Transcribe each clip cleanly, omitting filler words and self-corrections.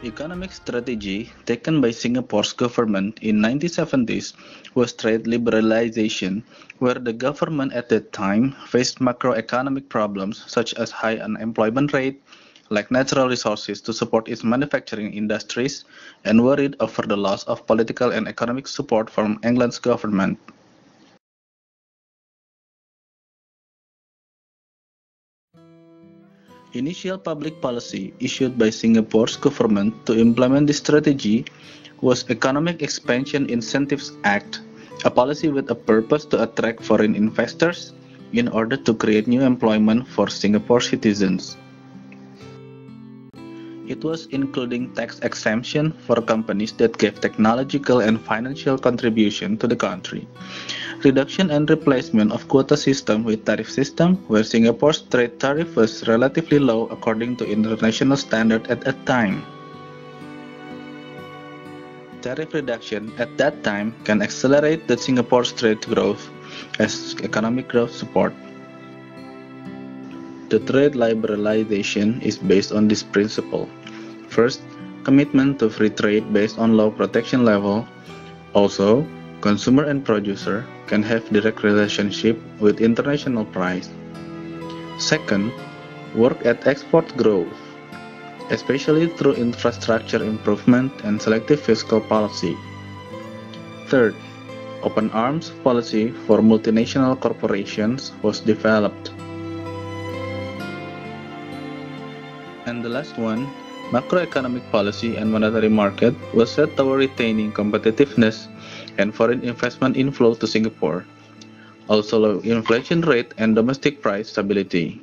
Economic strategy taken by Singapore's government in 1970s was trade liberalization, where the government at that time faced macroeconomic problems such as high unemployment rate, lacked natural resources to support its manufacturing industries, and worried over the loss of political and economic support from England's government. Initial public policy issued by Singapore's government to implement this strategy was Economic Expansion Incentives Act, a policy with a purpose to attract foreign investors in order to create new employment for Singapore citizens. It was including tax exemption for companies that gave technological and financial contribution to the country. Reduction and replacement of quota system with tariff system, where Singapore's trade tariff was relatively low according to international standard at that time. Tariff reduction at that time can accelerate the Singapore's trade growth as economic growth support. The trade liberalization is based on this principle. First, commitment to free trade based on low protection level. Also, consumer and producer can have direct relationship with international price. Second, work at export growth, especially through infrastructure improvement and selective fiscal policy. Third, open arms policy for multinational corporations was developed. And the last one, macroeconomic policy and monetary market was set toward retaining competitiveness and foreign investment inflow to Singapore, also low inflation rate and domestic price stability.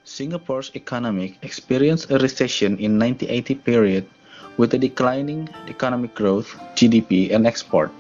Singapore's economy experienced a recession in 1980 period with a declining economic growth, GDP, and export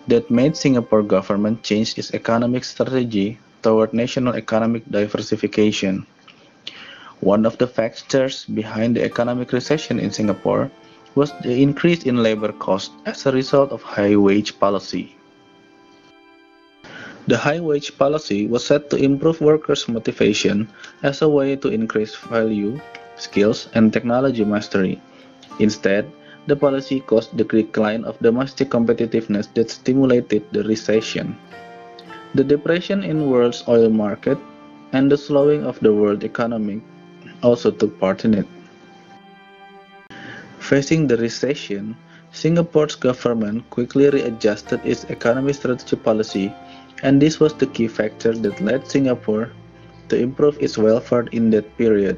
that made Singapore government change its economic strategy toward national economic diversification. One of the factors behind the economic recession in Singapore was the increase in labor cost as a result of high wage policy. The high wage policy was set to improve workers' motivation as a way to increase value, skills, and technology mastery. Instead, the policy caused the decline of domestic competitiveness that stimulated the recession. The depression in world's oil market and the slowing of the world economy also took part in it. Facing the recession, Singapore's government quickly readjusted its economic strategy policy, and this was the key factor that led Singapore to improve its welfare in that period.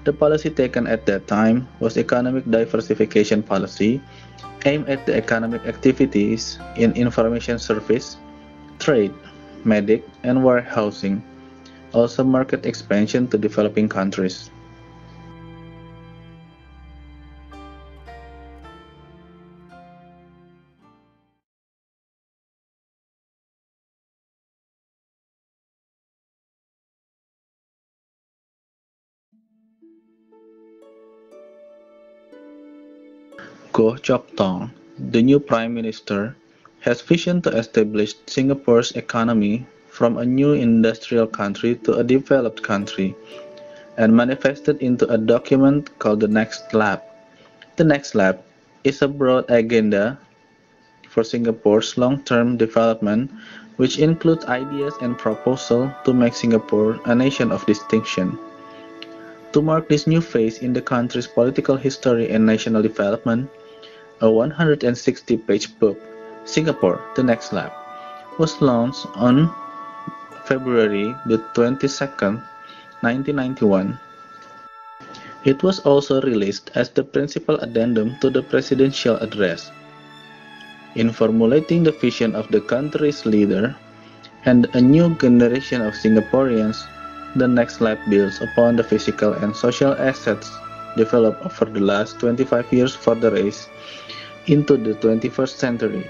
The policy taken at that time was economic diversification policy, aimed at the economic activities in information service, trade, medic, and warehousing, also market expansion to developing countries. Goh Chok Tong, the new Prime Minister, has vision to establish Singapore's economy from a new industrial country to a developed country, and manifested into a document called the Next Lab. The Next Lab is a broad agenda for Singapore's long-term development, which includes ideas and proposals to make Singapore a nation of distinction. To mark this new phase in the country's political history and national development, a 160-page book, Singapore, The Next Lab, was launched on February the 22nd, 1991. It was also released as the principal addendum to the presidential address. In formulating the vision of the country's leader and a new generation of Singaporeans, the Next Lab builds upon the physical and social assets developed over the last 25 years for the race into the 21st century.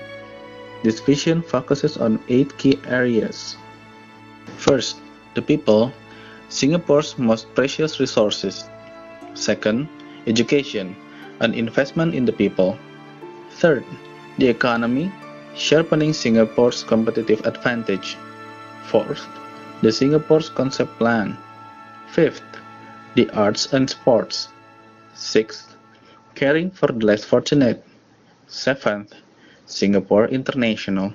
This vision focuses on 8 key areas. First, the people. Singapore's most precious resources. Second, education, an investment in the people. Third, the economy, sharpening Singapore's competitive advantage. Fourth, the Singapore's concept plan. Fifth, the arts and sports. Sixth, caring for the less fortunate. Seventh, Singapore International.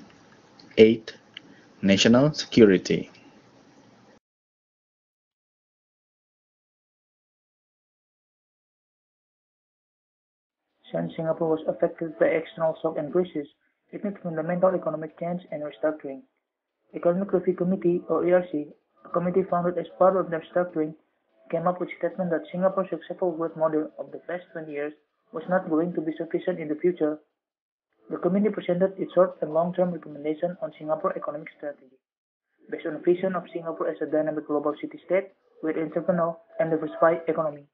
Eighth, national security. Since Singapore was affected by external shock and crisis, it needs fundamental economic change and restructuring. Economic Review Committee, or ERC, a committee founded as part of the restructuring, came up with a statement that Singapore's successful growth model of the past 20 years was not going to be sufficient in the future. The committee presented its short and long-term recommendation on Singapore economic strategy, based on a vision of Singapore as a dynamic global city-state with entrepreneurial and diversified economy.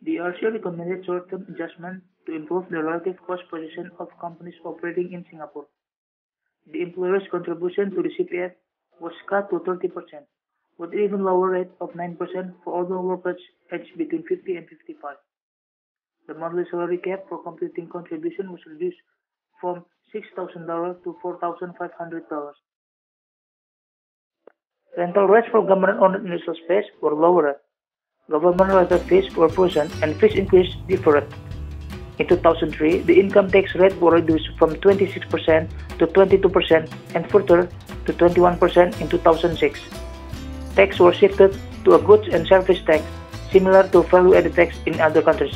The ERC recommended short-term adjustment to improve the relative cost position of companies operating in Singapore. The employer's contribution to the CPF was cut to 30%, with an even lower rate of 9% for older workers aged between 50 and 55. The monthly salary cap for completing contribution was reduced from $6,000 to $4,500. Rental rates for government-owned industrial space were lowered. Government-related fees were frozen and fees increase deferred. In 2003, the income tax rate was reduced from 26% to 22% and further to 21% in 2006. Tax was shifted to a goods and service tax, similar to value-added tax in other countries,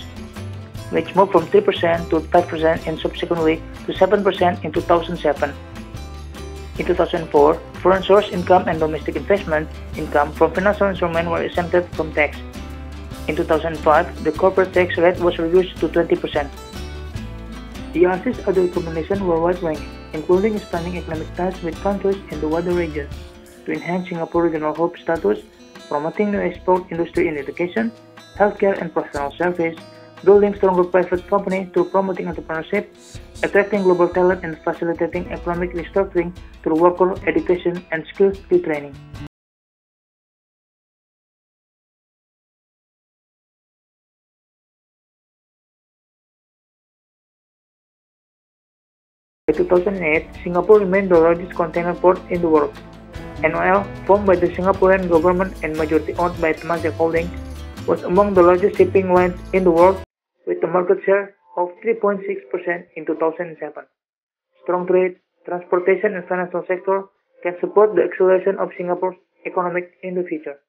which moved from 3% to 5% and subsequently to 7% in 2007. In 2004, foreign source income and domestic investment income from financial instruments were exempted from tax. In 2005, the corporate tax rate was reduced to 20%. The ERC's other recommendations were wide-ranging, including expanding economic ties with countries in the wider region to enhance Singapore's regional hub status, promoting the export industry in education, healthcare and professional service, building stronger private companies through promoting entrepreneurship, attracting global talent and facilitating economic restructuring through worker education and skills retraining. By 2008, Singapore remained the largest container port in the world. NOL, formed by the Singaporean government and majority owned by Temasek Holdings, was among the largest shipping lines in the world, with a market share of 3.6% in 2007. Strong trade, transportation and financial sector can support the acceleration of Singapore's economic in the future.